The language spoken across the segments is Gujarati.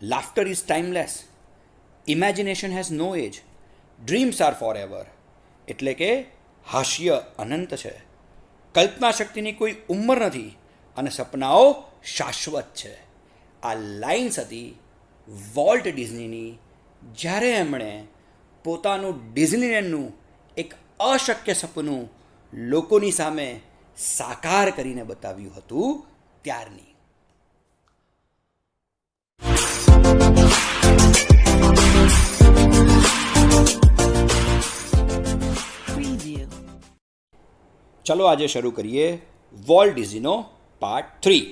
Laughter is timeless, imagination has no age, dreams are forever. એટલે કે હાસ્ય અનંત છે, કલ્પના શક્તિની કોઈ ઉંમર નથી અને સપનાઓ શાશ્વત છે. આ લાઇન્સ હતી વોલ્ટ ડિઝનીની જ્યારે એમણે પોતાનું ડિઝનીલેન્ડનું એક અશક્ય સપનું લોકોની સામે સાકાર કરીને બતાવ્યું હતું ત્યારની. ચલો આજે શરૂ કરીએ વોલ્ટ ડિઝનીનો part 3.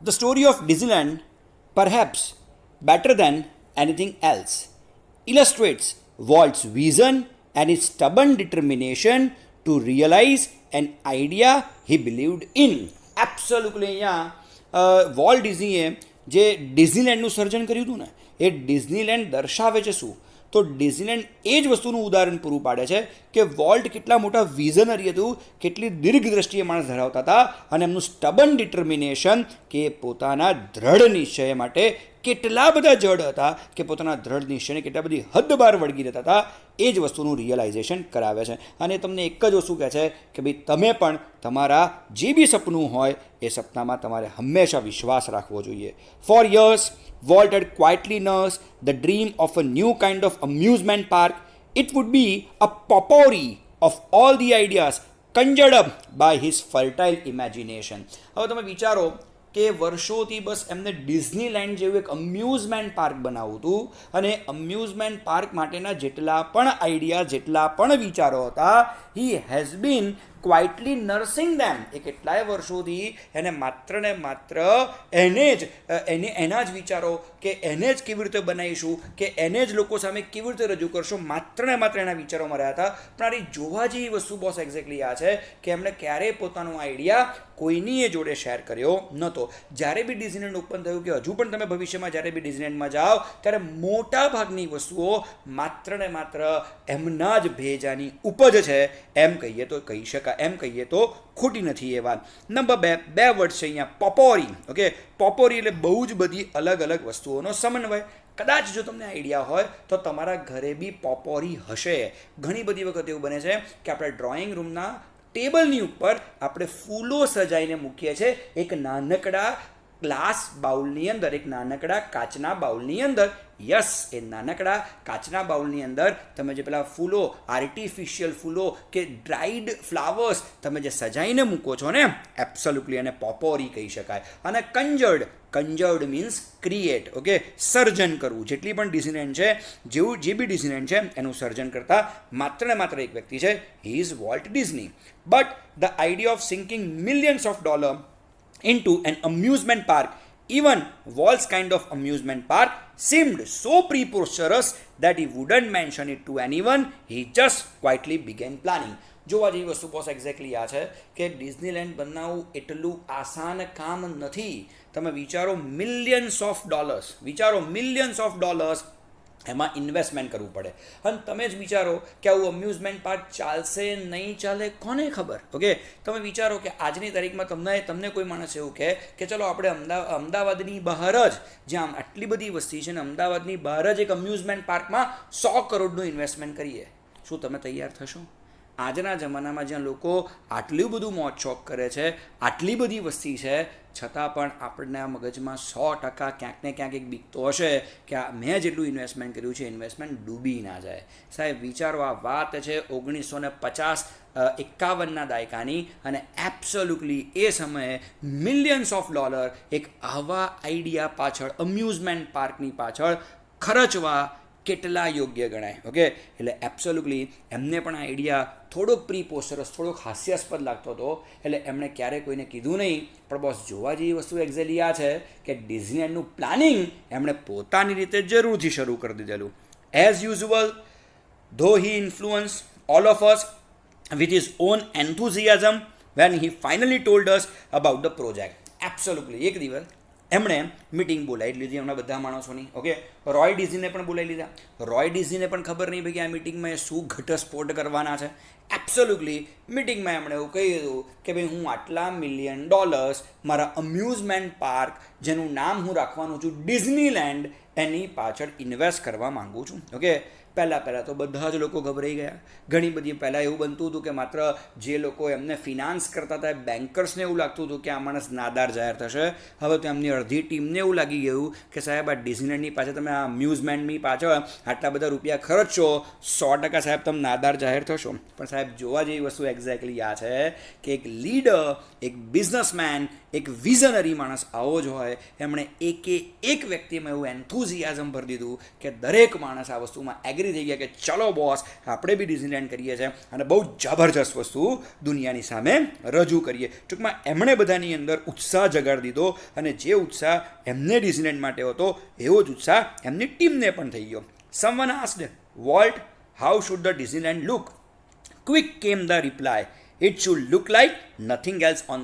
The story of Disneyland, perhaps better than anything else, illustrates Walt's vision and his stubborn determination to realize an idea he believed in. Absolutely અહીંયા વોલ્ટ ડિઝનીએ જે ડિઝનીલેન્ડનું સર્જન કર્યું હતું ને, એ ડિઝનીલેન્ડ દર્શાવે છે શું? તો ડિઝનીલેન્ડ એ જ વસ્તુનું ઉદાહરણ પૂરું પાડે છે કે વોલ્ટ કેટલા મોટા વિઝનરી હતું, કેટલી દીર્ઘ દ્રષ્ટિએ માણસ ધરાવતા હતા અને એમનું સ્ટબન ડિટર્મિનેશન કે પોતાના દ્રઢ નિશ્ચય માટે કેટલા બધા જડ હતા કે પોતાના દ્રઢ નિશ્ચયને કેટલા બધી હદ બહાર વળગી રહેતા હતા, એ જ વસ્તુનું રિયલાઇઝેશન કરાવે છે. અને તમને એક જ વસ્તુ કહે છે કે ભાઈ તમે પણ તમારા જે બી સપનું હોય એ સપનામાં તમારે હંમેશા વિશ્વાસ રાખવો જોઈએ. For years Walt had quietly nursed the dream of a new kind of amusement park. It would be a potpourri of all the ideas conjured up by his fertile imagination. હવે તમે વિચારો કે વર્ષોથી બસ એમને ડિઝનીલેન્ડ જેવું એક અમ્યુઝમેન્ટ પાર્ક બનાવવું હતું અને અમ્યુઝમેન્ટ પાર્ક માટેના જેટલા પણ આઈડિયા, જેટલા પણ વિચારો હતા, he has been quietly nursing them. એ કેટલાય વર્ષોથી એને માત્ર ને માત્ર એના જ વિચારો કે એને જ કેવી રીતે બનાવીશું, કે એને જ લોકો સામે કેવી રીતે રજૂ કરશો, માત્ર ને માત્ર એના વિચારોમાં રહ્યા હતા. પણ આ જોવા જેવી વસ્તુ બોસ એક્ઝેક્ટલી આ છે કે એમણે ક્યારેય પોતાનો આઈડિયા કોઈની એ જોડે શેર કર્યો નહોતો. જ્યારે બી ડિઝનીલેન્ડ ઓપન થયું, કે હજુ પણ તમે ભવિષ્યમાં જ્યારે બી ડિઝનીલેન્ડમાં જાઓ ત્યારે મોટા ભાગની વસ્તુઓ માત્ર ને માત્ર એમના જ ભેજાની ઉપજ છે એમ કહીએ તો કહી શકાય, એમ કહીએ તો ખોટી નથી એ વાત. નંબર 2, 2 વર્ડ છે અહીંયા, પોપોરી. ઓકે, પોપોરી એટલે બહુ જ બધી અલગ અલગ વસ્તુઓનો સમન્વય. કદાચ જો તમને આઈડિયા હોય તો તમારા ઘરે બી પોપોરી હશે. ઘણી બધી વખત એવું બને છે કે આપણે ડ્રોઈંગ રૂમના ટેબલની ઉપર આપણે ફૂલો સજાઈને મૂકીએ છીએ એક નાનકડા ગ્લાસ બાઉલની અંદર, એક નાનકડા કાચના બાઉલની અંદર. યસ, એ નાનકડા કાચના બાઉલની અંદર તમે જે પેલા ફૂલો, આર્ટિફિશિયલ ફૂલો કે ડ્રાઈડ ફ્લાવર્સ તમે જે સજાઈને મૂકો છો ને, એબ્સોલ્યુટલી એને પોપોરી કહી શકાય. અને કંજર્ડ મીન્સ ક્રિએટ. ઓકે, સર્જન કરવું. જેટલી પણ ડિઝનીલેન્ડ છે, જે બી ડિઝનીલેન્ડ છે એનું સર્જન કરતા માત્ર ને માત્ર એક વ્યક્તિ છે, he is Walt Disney. But the idea of sinking millions of dollar into an amusement park, even Walt's kind of amusement park, seemed so preposterous that he wouldn't mention it to anyone. He just quietly began planning. જોવા જેવી વસ્તુ બોસ એક્ઝેક્ટલી આ છે કે ડિઝનીલેન્ડ બનાવવું એટલું આસાન કામ નથી. તમે વિચારો મિલિયન્સ ઓફ ડોલર્સ એમાં ઇન્વેસ્ટમેન્ટ કરવું પડે. અને તમે જ વિચારો કે આવું અમ્યુઝમેન્ટ પાર્ક ચાલશે નહીં ચાલે, કોને ખબર. ઓકે, તમે વિચારો કે આજની તારીખમાં તમને કોઈ માણસ એવું કહે કે ચલો આપણે અમદાવાદની બહાર જ, જ્યાં આટલી બધી વસ્તી છે ને, અમદાવાદની બહાર જ એક અમ્યુઝમેન્ટ પાર્કમાં 100 કરોડનું ઇન્વેસ્ટમેન્ટ કરીએ, શું તમે તૈયાર થશો? આજના જમાનામાં જ્યાં લોકો આટલું બધું મોજ શોખ કરે છે, આટલી બધી વસ્તી છે, છતાં પણ આપણના મગજમાં 100% ક્યાંક ને ક્યાંક એક બીક તો હશે કે મેં જેટલું ઇન્વેસ્ટમેન્ટ કર્યું છે, ઇન્વેસ્ટમેન્ટ ડૂબી ના જાય. સાહેબ વિચારો, આ વાત છે 1950-51ના દાયકાની, અને એબ્સોલ્યુટલી એ સમયે મિલિયન્સ ઓફ ડોલર એક આવા આઈડિયા પાછળ, અમ્યુઝમેન્ટ પાર્કની પાછળ ખર્ચવા કેટલા યોગ્ય ગણાય. ઓકે, એટલે એબ્સોલ્યુટલી એમને પણ આ આઈડિયા થોડોક પ્રીપોસ્ટરસ, થોડોક હાસ્યાસ્પદ લાગતો હતો, એટલે એમણે ક્યારેય કોઈને કીધું નહીં. પણ બોસ જોવા જેવી વસ્તુ એક્ઝેક્ટલી આ છે કે ડિઝનીલેન્ડનું પ્લાનિંગ એમણે પોતાની રીતે જરૂરથી શરૂ કરી દીધેલું. As usual, though he influence all of us with his own enthusiasm when he finally told us about the project. Absolutely. એક દિવસ એમણે મિટિંગ બોલાવી લીધી એમના બધા માણસોની. ઓકે, રોય ડિઝનીને પણ બોલાવી લીધા. રોય ડિઝનીને પણ ખબર નહીં ભાઈ કે આ મિટિંગમાં એ શું ઘટસ્ફોટ કરવાના છે. એબ્સોલ્યુટલી મિટિંગમાં એમણે એવું કહી દીધું કે ભાઈ હું આટલા $1 million મારા અમ્યુઝમેન્ટ પાર્ક, જેનું નામ હું રાખવાનું છું ડિઝનીલેન્ડ, એની પાછળ ઇન્વેસ્ટ કરવા માગું છું. ઓકે, પહેલાં તો બધા જ લોકો ગભરાઈ ગયા. ઘણી બધી પહેલાં એવું બનતું હતું કે માત્ર જે લોકો એમને ફિનાન્સ કરતા હતા બેન્કર્સને એવું લાગતું હતું કે આ માણસ નાદાર જાહેર થશે. હવે તો એમની અડધી ટીમને એવું લાગી ગયું કે સાહેબ આ ડિઝનીલેન્ડની પાછળ તમે આ અમ્યુઝમેન્ટની પાછળ આટલા બધા રૂપિયા ખર્ચશો, 100% સાહેબ તમે નાદાર જાહેર થશો. પણ સાહેબ જોવા જેવી વસ્તુ એક્ઝેક્ટલી આ છે કે એક લીડર, એક બિઝનેસમેન, એક વિઝનરી માણસ આવો જ હોય. એમણે એક વ્યક્તિમાં એવું એન્થુઝિયાઝમ ભરી દીધું કે દરેક માણસ આ વસ્તુમાં એગ્રી થઈ ગયા કે ચલો બોસ, આપણે બી ડિઝનીલેન્ડ કરીએ છીએ અને બહુ જબરજસ્ત વસ્તુ દુનિયાની સામે રજૂ કરીએ. ટૂંકમાં એમણે બધાની અંદર ઉત્સાહ જગાડી દીધો અને જે ઉત્સાહ એમને ડિઝનીલેન્ડ માટે હતો એવો જ ઉત્સાહ એમની ટીમને પણ થઈ ગયો. Someone asked Walt, how should the Disneyland look? Quick came the reply, it should look like nothing else on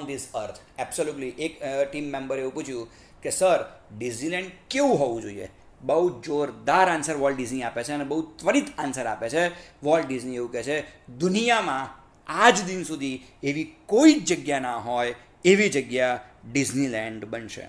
this earth. Absolutely. એક ટીમ મેમ્બરે એવું પૂછ્યું કે સર ડિઝનીલેન્ડ કેવું હોવું જોઈએ. બહુ જોરદાર આન્સર વોલ્ટ ડિઝની આપે છે અને બહુ ત્વરિત આન્સર આપે છે. વોલ્ટ ડિઝની એવું કહે છે દુનિયામાં આજ દિન સુધી એવી કોઈ જ જગ્યા ના હોય એવી જગ્યા ડિઝનીલેન્ડ બનશે.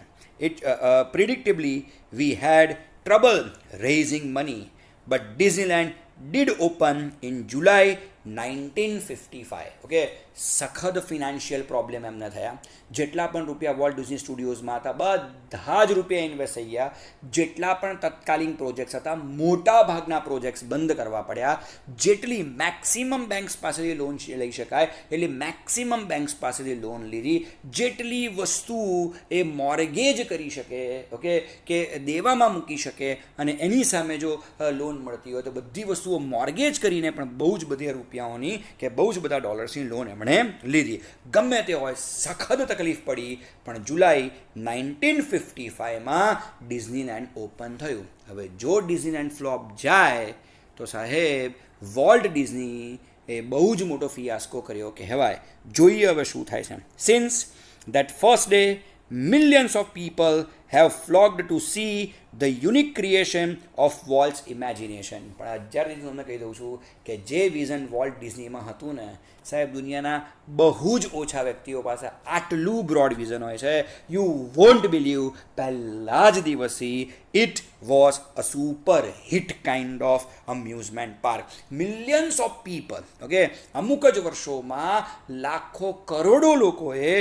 Predictably we had trouble raising money, but Disneyland did open in July 1955. Okay, સખત ફિનાન્શિયલ પ્રોબ્લેમ એમને થયા. જેટલા પણ રૂપિયા વોલ્ટ ડિઝની સ્ટુડિયોઝમાં હતા બધા જ રૂપિયા ઇન્વેસ્ટ થઈ ગયા. જેટલા પણ તત્કાલીન પ્રોજેક્ટ્સ હતા મોટા ભાગના પ્રોજેક્ટ્સ બંધ કરવા પડ્યા. જેટલી મેક્સિમમ બેંક્સ પાસેથી લોન લઈ શકાય એટલી મેક્સિમમ બેંક્સ પાસેથી લોન લીધી. જેટલી વસ્તુ એ મોર્ગેજ કરી શકે, ઓકે, કે દેવામાં મૂકી શકે અને એની સામે જો લોન મળતી હોય તો બધી વસ્તુઓ મોર્ગેજ કરીને પણ બહુ જ બધી રૂપિયાઓની કે બહુ જ બધા ડોલર્સની લોન એમણે લીધી. ગમે તે હોય સખત તકલીફ પડી પણ જુલાઈ 1955માં ડિઝનીલેન્ડ ઓપન થયું. હવે જો ડિઝનીલેન્ડ ફ્લોપ જાય તો સાહેબ વોલ્ટ ડિઝની એ બહુ જ મોટો ફિયાસ્કો કર્યો કહેવાય. જોઈએ હવે શું થાય છે. Since that first day millions of people have flocked to see the unique creation of Walt's imagination. પણ અત્યારથી તમને કહી દઉં છું કે જે વિઝન વોલ્ટ ડિઝનીમાં હતું ને સાહેબ દુનિયાના બહુ જ ઓછા વ્યક્તિઓ પાસે આટલું બ્રોડ વિઝન હોય છે. યુ વોન્ટ બિલીવ પહેલા જ દિવસથી it was a super hit kind of amusement park. Millions of people, okay, અમુક જ વર્ષોમાં લાખો કરોડો લોકોએ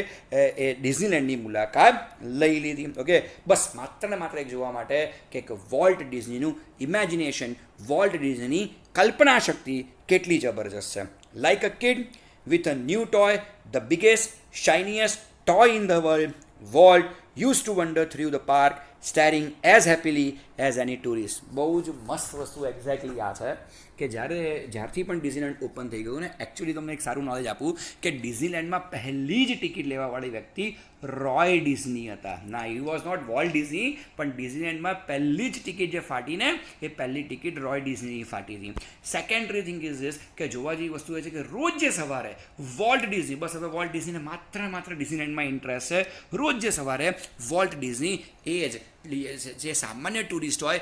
એ ડિઝનીલેન્ડની મુલાકાત લઈ લીધી. ઓકે, બસ માત્ર ને માત્ર એક જોવા માટે કે વોલ્ટ ડિઝનીનું ઇમેજિનેશન, વોલ્ટ ડિઝનીની કલ્પના શક્તિ કેટલી જબરજસ્ત છે. Like a kid with a new toy, the biggest, shiniest toy in the world, Walt used to wander through the park, staring as happily as any tourist. બહુ જ મસ્ત વસ્તુ એક્ઝેક્ટલી આ છે કે જ્યારથી પણ ડિઝનીલેન્ડ ઓપન થઈ ગયું ને, એકચ્યુઅલી તમને એક સારું નોલેજ આપું કે ડિઝનીલેન્ડમાં પહેલી જ ટિકિટ લેવાવાળી વ્યક્તિ રોય ડિઝની હતા. ના, he was not Walt Disney, પણ ડિઝનીલેન્ડમાં પહેલી જ ટિકિટ જે ફાટીને એ પહેલી ટિકિટ રોય ડિઝનીની ફાટી હતી. સેકન્ડરી થિંગ ઇઝ ધીસ કે જોવા જેવી વસ્તુ એ છે કે રોજ જે સવારે વોલ્ટ ડિઝની, બસ હવે વોલ્ટ ડિઝનીને માત્ર ડિઝનીલેન્ડમાં ઇન્ટરેસ્ટ છે. રોજ જે સવારે વોલ્ટ ડિઝની એ જ જે સામાન્ય ટુરિસ્ટ હોય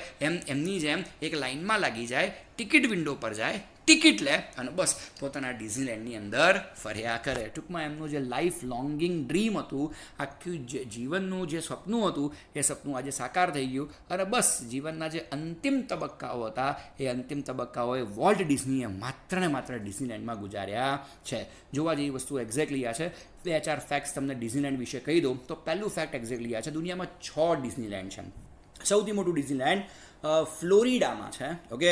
એમની જેમ એક લાઇનમાં લાગી જાય, ટિકિટ વિન્ડો પર જાય, ટિકિટ લે અને બસ પોતાના ડિઝનીલેન્ડની અંદર ફર્યા કરે. ટૂંકમાં એમનું જે લાઈફ લોંગિંગ ડ્રીમ હતું, આખું જીવનનું જે સપનું હતું એ સપનું આજે સાકાર થઈ ગયું અને બસ જીવનના જે અંતિમ તબક્કાઓ હતા એ અંતિમ તબક્કાઓએ વોલ્ટ ડિઝનીએ માત્ર ને માત્ર ડિઝનીલેન્ડમાં ગુજાર્યા છે. જોવા જેવી વસ્તુ એક્ઝેક્ટલી આ છે. 2-4 ફેક્ટ્સ તમને ડિઝનીલેન્ડ વિશે કહી દઉં તો પહેલું ફેક્ટ એક્ઝેક્ટલી આ છે. દુનિયામાં 6 ડિઝનીલેન્ડ છે. સૌથી મોટું ડિઝનીલેન્ડ ફ્લોરિડામાં છે. ઓકે,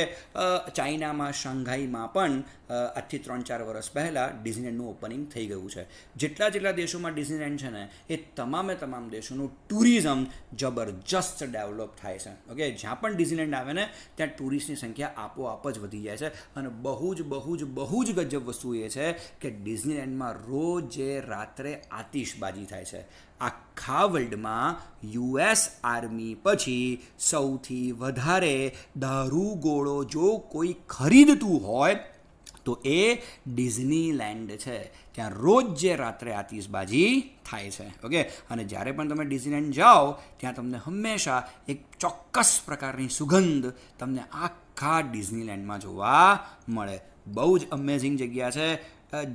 ચાઇનામાં શાંઘાઈમાં પણ આજથી 3-4 વર્ષ પહેલાં ડિઝનીલેન્ડનું ઓપનિંગ થઈ ગયું છે. જેટલા દેશોમાં ડિઝનીલેન્ડ છે ને એ તમામ દેશોનું ટુરિઝમ જબરજસ્ત ડેવલપ થાય છે. ઓકે, જ્યાં પણ ડિઝનીલેન્ડ આવે ને ત્યાં ટુરિસ્ટની સંખ્યા આપોઆપ જ વધી જાય છે. અને બહુ જ ગજબ વસ્તુ એ છે કે ડિઝનીલેન્ડમાં રોજ રાત્રે આતિશબાજી થાય છે. આખા વર્લ્ડમાં US આર્મી પછી સૌથી વધારે દારૂગોળો જો કોઈ ખરીદતું હોય તો એ ડિઝનીલેન્ડ છે. ત્યાં રોજ જે રાત્રે આતિશબાજી થાય છે. ઓકે, અને જ્યારે પણ તમે ડિઝનીલેન્ડ જાઓ ત્યાં તમને હંમેશા એક ચોક્કસ પ્રકારની સુગંધ તમને આખા ડિઝનીલેન્ડમાં જોવા મળે. બહુ જ અમેઝિંગ જગ્યા છે.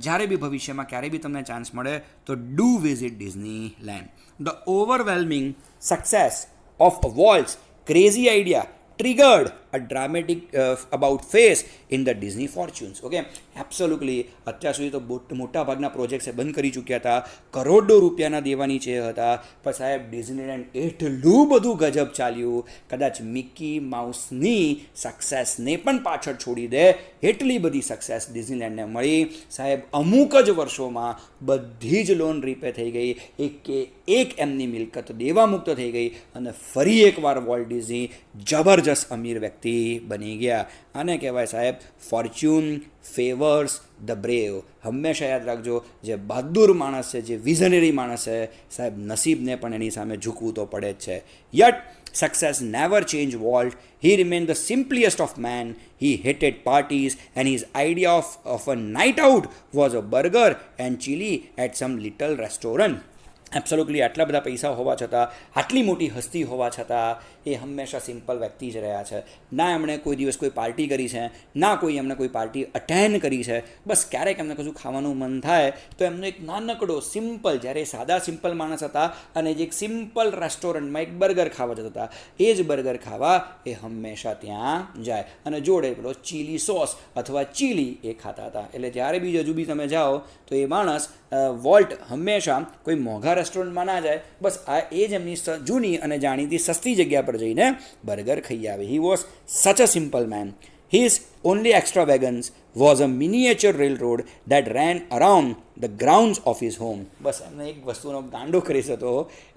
જ્યારે બી ભવિષ્યમાં ક્યારેય બી તમને ચાન્સ મળે તો do visit Disneyland. The overwhelming success of Walt's crazy idea triggered a dramatic about face in the Disney fortunes. Okay, absolutely. અત્યાર સુધી તો મોટા ભાગના પ્રોજેક્ટ્સ બંધ કરી ચૂક્યા હતા, કરોડો રૂપિયાના દેવાની છે હતા, પણ સાહેબ ડિઝનીલેન્ડ એટલું બધું ગજબ ચાલ્યું, કદાચ મિકી માઉસની સક્સેસને પણ પાછળ છોડી દે એટલી બધી સક્સેસ ડિઝનીલેન્ડને મળી. સાહેબ અમુક જ વર્ષોમાં બધી જ લોન રીપે થઈ ગઈ, એક એમની મિલકત દેવામુક્ત થઈ ગઈ, અને ફરી એકવાર વોલ્ટ ડિઝની જબરજસ્ત અમીર વ્યક્તિ બની ગયા. આને કહેવાય સાહેબ ફોર્ચ્યુન ફેવર્સ ધ બ્રેવ. હંમેશા યાદ રાખજો, જે બહાદુર માણસ છે, જે વિઝનરી માણસ છે, સાહેબ નસીબને પણ એની સામે ઝૂકવું તો પડે જ છે. Yet success never changed Walt. He remained the simplest of man. He hated parties and his idea of a night out was a burger and chili at some little restaurant. Absolutely. આટલા બધા પૈસા હોવા છતાં, આટલી મોટી હસ્તી હોવા છતાં એ હંમેશા સિમ્પલ વ્યક્તિ જ રહ્યા છે. ના એમણે કોઈ દિવસ કોઈ પાર્ટી કરી છે, ના કોઈ એમણે કોઈ પાર્ટી અટેન્ડ કરી છે. બસ ક્યારેક એમને કશું ખાવાનું મન થાય તો એમનો એક નાનકડો સિમ્પલ, જ્યારે સાદા સિમ્પલ માણસ હતા અને જે એક સિમ્પલ રેસ્ટોરન્ટમાં એક બર્ગર ખાવા જતા હતા, એ જ બર્ગર ખાવા એ હંમેશા ત્યાં જાય અને જોડે પેલો ચીલી સોસ અથવા ચીલી એ ખાતા હતા. એટલે જ્યારે બી હજુ બી તમે જાઓ તો એ માણસ વોલ્ટ હંમેશા કોઈ મોંઘા રેસ્ટોરન્ટમાં ના જાય, બસ આ એ જ એમની જૂની અને જાણીતી સસ્તી જગ્યા પર જઈને બર્ગર ખાઈ આવે. He was such a simple man. His only extravagance was a miniature railroad that ran around the grounds of his home. બસ એમને એક વસ્તુનો ગાંડો ક્રેઝ હતો,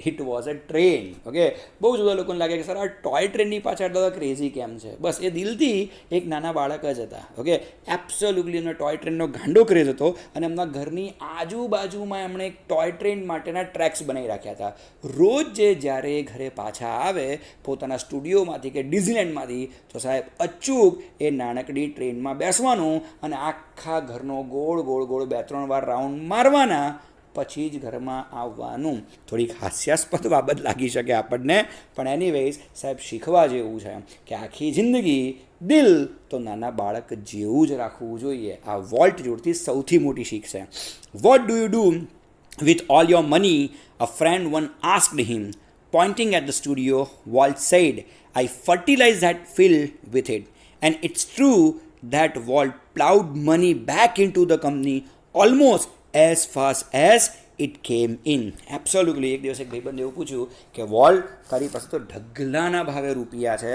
it was a train. Okay, બહુ જ બધા લોકોને લાગે કે સર આ ટોય ટ્રેનની પાછળ આટલા ક્રેઝી કેમ છે? બસ એ દિલથી એક નાના બાળક જ હતા. ઓકે, એબ્સોલ્યુટલી એમને ટોય ટ્રેનનો ગાંડો ક્રેઝ હતો અને એમના ઘરની આજુબાજુમાં એમણે એક ટોય ટ્રેન માટેના ટ્રેક્સ બનાવી રાખ્યા હતા. રોજ જે જ્યારે ઘરે પાછા આવે પોતાના સ્ટુડિયોમાંથી કે ડિઝનીલેન્ડમાંથી, તો સાહેબ અચૂક એ નાનકડી ટ્રેનમાં બેસવાનું અને આખા ઘરનો ગોળ ગોળ ગોળ 2-3 વાર રાઉન્ડ મારવાના, પછી જ ઘરમાં આવવાનું. થોડીક હાસ્યાસ્પદ બાબત લાગી શકે આપણને, પણ એનીવેઝ સાહેબ શીખવા જેવું છે કે આખી જિંદગી દિલ તો નાના બાળક જેવું જ રાખવું જોઈએ. આ વોલ્ટ જોડથી સૌથી મોટી શીખ છે. What do you do with all your money? A friend one asked him. Pointing at the studio, Walt said, I fertilized that field with it. And it's true that Walt plowed money back into the company almost as fast as it came in. Absolutely. એક દિવસ એક ભાઈબંધ એવું પૂછ્યું કે વોલ્ટ, તારી પાસે તો ઢગલાના ભાવે રૂપિયા છે,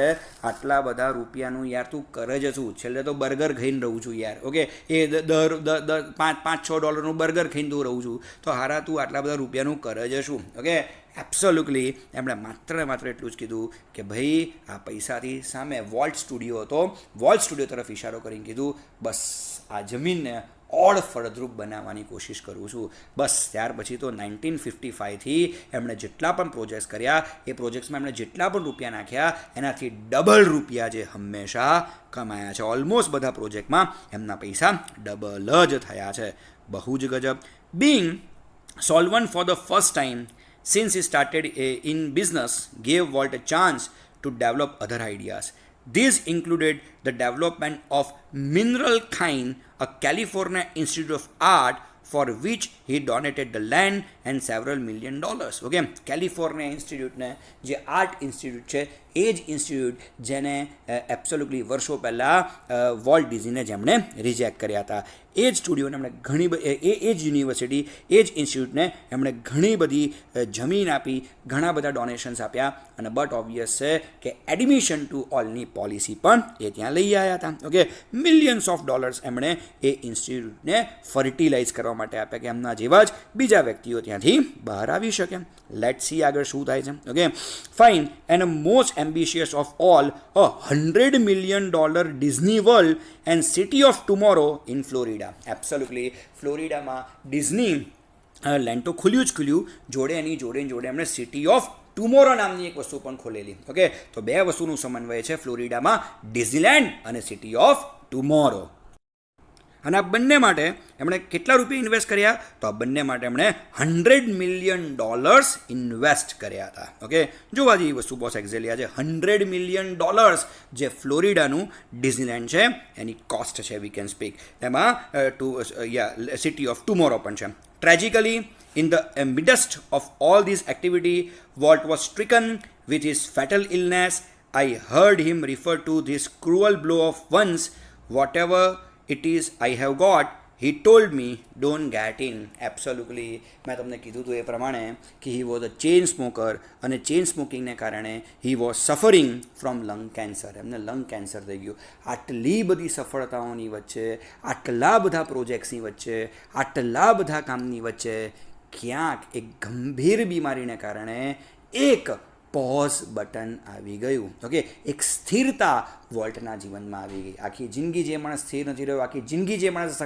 આટલા બધા રૂપિયાનું યાર તું કરે જ છું? છેલ્લે તો બર્ગર ખાઈને રહું છું યાર. ઓકે, એ $5-6 બર્ગર ખાઈને તું રહું છું, તો હારા તું આટલા બધા રૂપિયાનું કરે જ છું? Okay, absolutely. એમણે માત્ર ને માત્ર એટલું જ કીધું કે ભાઈ આ પૈસાથી સામે વોલ્ટ સ્ટુડિયો હતો, વોલ્ટ સ્ટુડિયો તરફ ઇશારો કરીને કીધું, બસ આ જમીનને ઓળ ફળદ્રુપ બનાવવાની કોશિશ કરું છું. બસ ત્યાર પછી તો 1955થી એમણે જેટલા પણ પ્રોજેક્ટ્સ કર્યા, એ પ્રોજેક્ટ્સમાં એમણે જેટલા પણ રૂપિયા નાખ્યા એનાથી ડબલ રૂપિયા જે હંમેશા કમાયા છે. ઓલમોસ્ટ બધા પ્રોજેક્ટમાં એમના પૈસા ડબલ જ થયા છે. બહુ જ ગજબ. Being solvent for the first time since he started in business gave Walt a chance to develop other ideas. These included the development of Mineral Kind, a California Institute of Art for which he donated the land and several $1 million. Okay, California ઇન્સ્ટિટ્યૂટને જે આર્ટ ઇન્સ્ટિટ્યૂટ છે એ જ ઇન્સ્ટિટ્યૂટ જેને એબ્સોલ્યુટલી વર્ષો પહેલાં વોલ્ટ ડિઝનીને જેમણે રિજેક્ટ કર્યા હતા, એ જ સ્ટુડિયોને એમણે ઘણી એ જ યુનિવર્સિટી, એ જ ઇન્સ્ટિટ્યૂટને એમણે ઘણી બધી જમીન આપી, ઘણા બધા ડોનેશન્સ આપ્યા, અને બટ ઓબ્વિયસ છે કે એડમિશન ટુ ઓલની પોલિસી પણ એ ત્યાં લઈ આવ્યા હતા. ઓકે, $millions એમણે એ ઇન્સ્ટિટ્યૂટને ફર્ટિલાઇઝ કરવા માટે આપ્યા કે એમના જેવા જ બીજા વ્યક્તિઓ ત્યાંથી બહાર આવી શકે. લેટ સી આગળ શું થાય છે. Okay, fine. And most ambitious of all, $100 million Disney World and City of Tomorrow in Florida. Absolutely. ફ્લોરિડામાં ડિઝની લેન્ડ તો ખુલ્યું જ ખુલ્યું, જોડે એની જોડે એમણે સિટી ઓફ ટુમોરો નામની એક વસ્તુ પણ ખોલેલી. ઓકે, તો બે વસ્તુનું સમન્વય છે ફ્લોરિડામાં, ડિઝનીલેન્ડ અને સિટી ઓફ ટુમોરો. અને આ બંને માટે એમણે કેટલા રૂપિયા ઇન્વેસ્ટ કર્યા? તો આ બંને માટે એમણે $100 million ઇન્વેસ્ટ કર્યા હતા. ઓકે, જોવા જેવી વસ્તુ બોસ એક્ઝેક્ટલી આજે $100 million જે ફ્લોરિડાનું ડિઝનીલેન્ડ છે એની કોસ્ટ છે, વી કેન સ્પીક. એમાં સિટી ઓફ ટુમોરો પણ છે. ટ્રેજિકલી, in the midst of all this activity, Walt was stricken with his fatal illness. I heard him refer to this cruel blow of once, whatever it is I have got, he told me, don't get in. Absolutely, મેં તમને કીધું હતું એ પ્રમાણે કે he was a chain smoker અને ચેઇન સ્મોકિંગને કારણે he was suffering from lung cancer. એમને લંગ કેન્સર થઈ ગયું. આટલી બધી સફળતાઓની વચ્ચે, આટલા બધા પ્રોજેક્ટ્સની વચ્ચે, આટલા બધા કામની વચ્ચે ક્યાંક એક ગંભીર બીમારીને કારણે એક પોઝ બટન આવી ગયું. ઓકે, એક સ્થિરતા વોલ્ટના જીવનમાં આવી ગઈ. આખી જિંદગી જે માણસ સ્થિર નથી રહ્યો, આખી જિંદગી જે માણસ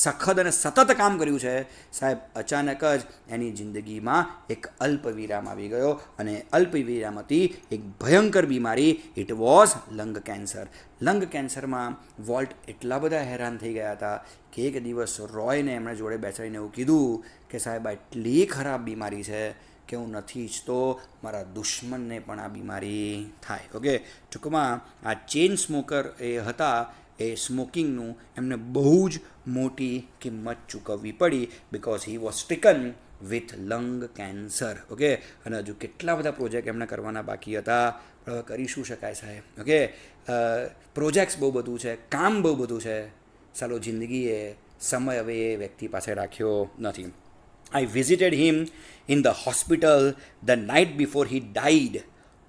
સખત અને સતત કામ કર્યું છે, સાહેબ અચાનક જ એની જિંદગીમાં એક અલ્પ વિરામ આવી ગયો અને અલ્પ વિરામ હતી એક ભયંકર બીમારી. It was lung cancer. Lung કેન્સરમાં વોલ્ટ એટલા બધા હેરાન થઈ ગયા હતા કે એક દિવસ રોયને એમણે જોડે બેસાડીને એવું કીધું કે સાહેબ આ એટલી ખરાબ બીમારી છે કે હું નથી ઈચ્છતો મારા દુશ્મનને પણ આ બીમારી થાય. ઓકે, ટૂંકમાં આ ચેઇન સ્મોકર એ હતા, એ સ્મોકિંગનું એમને બહુ જ મોટી કિંમત ચૂકવવી પડી because he was stricken with lung cancer. Okay, અને હજુ કેટલા બધા પ્રોજેક્ટ એમને કરવાના બાકી હતા, પણ હવે કરી શું શકાય સાહેબ. ઓકે, પ્રોજેક્ટ્સ બહુ બધું છે, કામ બહુ બધું છે, સાલો જિંદગીએ સમય હવે એ વ્યક્તિ પાસે રાખ્યો નથી. I visited him in the hospital the night before he died.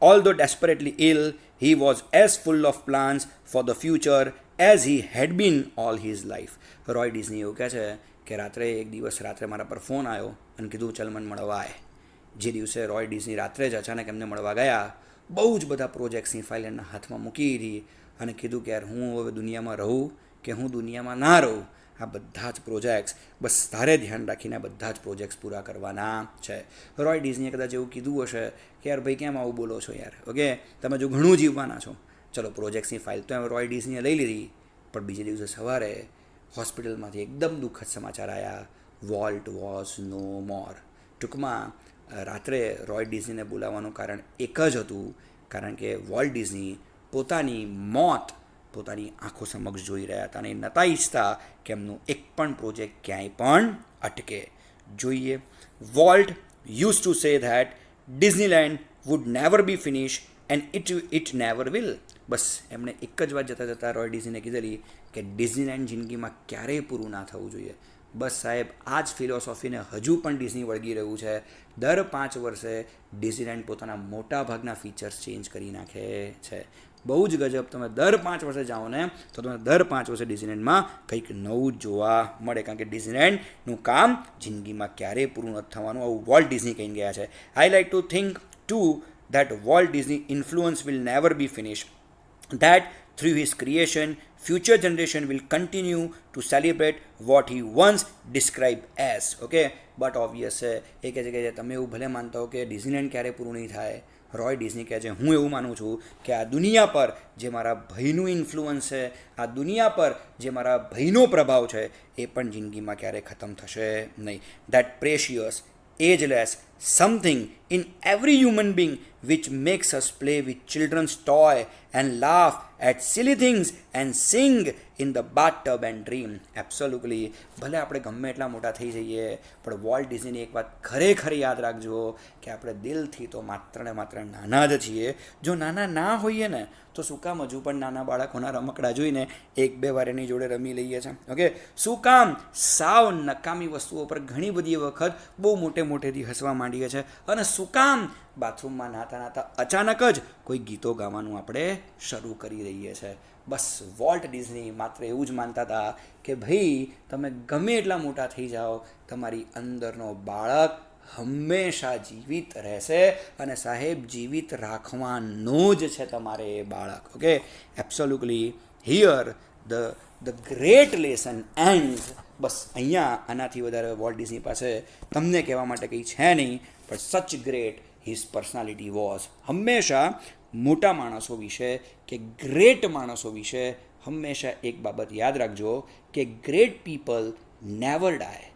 Although desperately ill, he was as full of plans for the future as he had been all his life. Roy Disney એવું કહે છે કે એક દિવસ રાત્રે મારા પર ફોન આવ્યો અને કીધું ચલ મને મળવા આય. જે દિવસે રોય ડિઝની રાત્રે જ અચાનક એમને મળવા ગયા, બહુ જ બધા પ્રોજેક્ટ્સની ફાઇલ એમના હાથમાં મૂકી દીધી અને કીધું કે યાર હું હવે દુનિયામાં રહું કે હું દુનિયામાં ના રહું, આ બધા જ પ્રોજેક્ટ્સ બસ તારે ધ્યાન રાખીને બધા જ પ્રોજેક્ટ્સ પૂરા કરવાના છે. રોય ડિઝનીએ કદાચ એવું કીધું હશે કે યાર ભાઈ કેમ આવું બોલો છો યાર. ઓકે, તમે જો ઘણું જીવવાના છો, ચલો પ્રોજેક્ટ્સની ફાઇલ તો એમ રોય ડિઝનીએ લઈ લીધી, પણ બીજે દિવસે સવારે હોસ્પિટલમાંથી એકદમ દુઃખદ સમાચાર આવ્યા, વોલ્ટ વોઝ નો મોર. ટૂંકમાં રાત્રે રોય ડિઝનીને બોલાવવાનું કારણ એક જ હતું, કારણ કે વોલ્ટ ડિઝની પોતાની મોત પોતાની આંખો સમક્ષ જોઈ રહ્યા હતા અને એ નહોતા ઈચ્છતા કે એમનું એક પણ પ્રોજેક્ટ ક્યાંય પણ અટકે. જોઈએ, Walt use to say that Disneyland would never be finish and it never will. બસ એમણે એક જ વાત જતાં જતાં રોય ડિઝનીને કીધેલી કે ડિઝનીલેન્ડ જિંદગીમાં ક્યારેય પૂરું ના થવું જોઈએ. બસ સાહેબ આ જ ફિલોસોફીને હજુ પણ ડિઝની વળગી રહ્યું છે. દર 5 વર્ષે ડિઝનીલેન્ડ પોતાના મોટા ભાગના ફીચર્સ ચેન્જ કરી નાખે છે. બહુ જ ગજબ. તમે દર 5 વર્ષે જાઓ ને તો તમે દર 5 વર્ષે ડિઝનીલેન્ડમાં કંઈક નવું જ જોવા મળે, કારણ કે ડિઝનીલેન્ડનું કામ જિંદગીમાં ક્યારેય પૂરું નથી થવાનું, આવું વોલ્ટ ડિઝની કહીને ગયા છે. I like to think to that Walt Disney influence will never be finished, that through his creation future generation will continue to celebrate what he once described as. Okay, but obvious છે એ કહે છે કે તમે એવું ભલે માનતા હો કે ડિઝનીલેન્ડ ક્યારે પૂરું નહીં થાય, રોય ડિઝની કહે છે હું એવું માનું છું કે આ દુનિયા પર જે મારા ભયનું ઇન્ફ્લુઅન્સ છે, આ દુનિયા પર જે મારા ભયનો પ્રભાવ છે એ પણ જિંદગીમાં ક્યારેય ખતમ થશે નહીં. That precious ageless something in every human being which makes us play with children's toy and laugh at silly things and sing in the bathtub and dream. Absolutely. ભલે આપણે ગમે એટલા મોટા થઈ જઈએ, પણ વોલ્ટ ડિઝનીની એક વાત ખરેખર યાદ રાખજો કે આપણે દિલથી તો માત્ર ને માત્ર નાના જ છીએ. જો નાના ના હોઈએ ને તો શું કામ હજુ પણ નાના બાળકોના રમકડા જોઈને 1-2 વાર એની જોડે રમી લઈએ છીએ. ઓકે, શું કામ સાવ નકામી વસ્તુઓ પર ઘણી બધી વખત બહુ મોટેથી હસવા માંડીએ છીએ, અને શું કામ બાથરૂમમાં નાતા અચાનક જ કોઈ ગીતો ગાવાનું આપણે શરૂ કરી દઈએ છીએ. બસ વોલ્ટ ડિઝની માત્ર એવું જ માનતા હતા કે ભાઈ તમે ગમે એટલા મોટા થઈ જાઓ, તમારી અંદરનો બાળક હંમેશા જીવિત રહેશે અને સાહેબ જીવિત રાખવાનો જ છે તમારે એ બાળક. Okay, absolutely here the great lesson ends. બસ અહીંયા આનાથી વધારે વોલ્ટ ડિઝની પાસે તમને કહેવા માટે કંઈ છે નહીં, પણ સચ ગ્રેટ હિઝ પર્સનાલિટી વોઝ. હંમેશા મોટા માણસો વિશે કે ગ્રેટ માણસો વિશે હંમેશા એક બાબત યાદ રાખજો કે great people never die.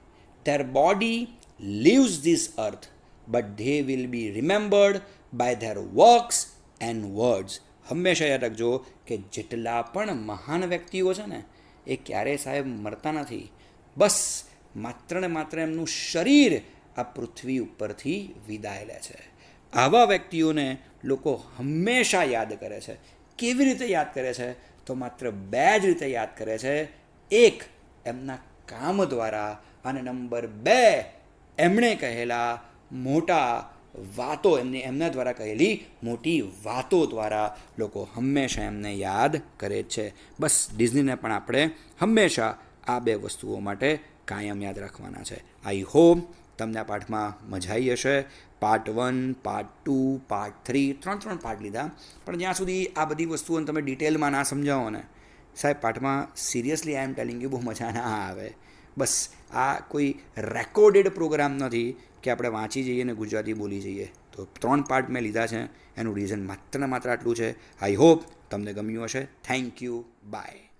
Their body leaves this earth but they will be remembered by their works and words. હંમેશા યાદ રાખજો કે જેટલા પણ મહાન વ્યક્તિઓ છે ને એ ક્યારેય સાહેબ મરતા નથી. બસ માત્ર ને માત્ર એમનું શરીર આ પૃથ્વી ઉપરથી વિદાય લે છે. આવા વ્યક્તિઓને લોકો હંમેશા યાદ કરે છે. કેવી રીતે યાદ કરે છે? તો માત્ર બે જ રીતે યાદ કરે છે. એક, એમના કામ દ્વારા, અને નંબર બે, એમણે કહેલા મોટા વાતો, એમના દ્વારા કહેલી મોટી વાતો દ્વારા લોકો હંમેશા એમને યાદ કરે છે. બસ ડિઝનીને પણ આપણે હંમેશા આ બે વસ્તુઓ માટે કાયમ યાદ રાખવાના છે. આઈ હોપ તમને આ પાઠમાં મજા આવી હશે. પાર્ટ 1, પાર્ટ 2, પાર્ટ 3, ત્રણ પાર્ટ લીધા, પણ જ્યાં સુધી આ બધી વસ્તુઓને તમે ડિટેલમાં ના સમજાવો ને સાહેબ, પાઠમાં seriously I M telling you બહુ મજા ના આવે. બસ આ કોઈ રેકોર્ડેડ પ્રોગ્રામ નથી કે આપણે વાંચી જઈએ ને ગુજરાતી બોલી જઈએ. તો 3 પાર્ટ મેં લીધા છે, એનું રીઝન માત્ર ને માત્ર આટલું છે. આઈ હોપ તમને ગમ્યું હશે. Thank you. બાય.